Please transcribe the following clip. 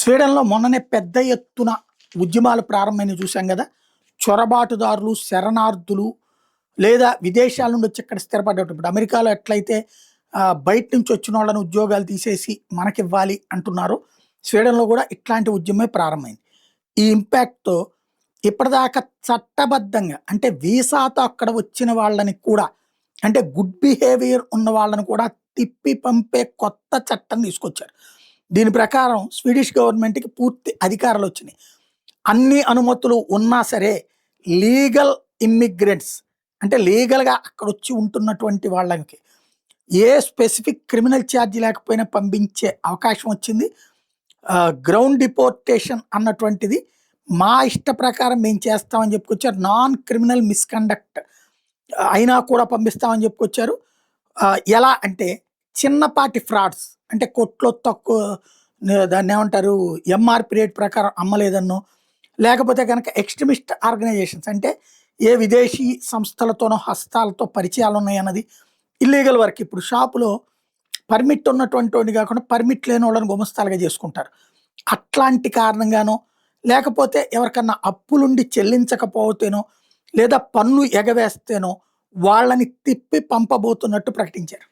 స్వీడన్‌లో మొన్ననే పెద్ద ఎత్తున ఉద్యమాలు ప్రారంభమైనవి చూసాం గదా! చొరబాటుదారులు, శరణార్థులు లేదా విదేశాల నుండి వచ్చి ఇక్కడ స్థిరపడ్డట్టు. ఇప్పుడు అమెరికాలో ఎట్లయితే బయట నుంచి వచ్చినోళ్ళని ఉద్యోగాలు తీసేసి మనకివ్వాలి అంటున్నారో, స్వీడన్‌లో గూడా ఇట్లాంటి ఉద్యమమే ప్రారంభమైంది. ఈ ఇంపాక్ట్‌తో ఇప్పటిదాకా చట్టబద్ధంగా అంటే వీసాతో అక్కడ వచ్చిన వాళ్ళని కూడా అంటే గుడ్ బిహేవియర్ ఉన్న వాళ్ళని కూడా తిప్పి పంపే కొత్త చట్టం తీసుకొచ్చారు. దీని ప్రకారం స్వీడిష్ గవర్నమెంట్‌కి పూర్తి అధికారాలొచ్చినాయి. అన్ని అనుమతులు ఉన్నా సరే లీగల్ ఇమ్మిగ్రెంట్స్ అంటే లీగల్‌గా అక్కడొచ్చి ఉంటున్నటువంటి వాళ్ళకి ఏ స్పెసిఫిక్ క్రిమినల్ ఛార్జ్ లేకపోయినా పంపించే అవకాశం వచ్చింది. గ్రౌండ్ డిపోర్టేషన్ అన్నటువంటిది మా ఇష్ట ప్రకారం మేము చేస్తామని చెప్పుకొచ్చారు. నాన్ క్రిమినల్ మిస్‌కండక్ట్ అయినా కూడా పంపిస్తామని చెప్పుకొచ్చారు. ఎలా అంటే చిన్నపాటి ఫ్రాడ్స్ అంటే కొట్లో తక్కువ దాన్నేమంటారు ఎంఆర్‌పీ రేట్ ప్రకారం అమ్మలేదనో, లేకపోతే గనక ఎక్స్‌ట్రీమిస్ట్ ఆర్గనైజేషన్స్ అంటే ఏ విదేశీ సంస్థలతోనో హస్తాలతో పరిచయాలున్నాయన్నది ఇల్లీగల్ వర్క్. ఇప్పుడు షాపులో పర్మిట్ ఉన్నటువంటోడిని కాకుండా పర్మిట్ లేనోళ్ళని గుమస్తాలుగా చేసుకుంటారు. అట్లాంటి కారణంగానో, లేకపోతే ఎవరికన్నా అప్పులుండి చెల్లించకపోతేనో, లేదా పన్ను ఎగవేస్తేనో వాళ్ళని తిప్పి పంపబోతున్నట్టు ప్రకటించారు.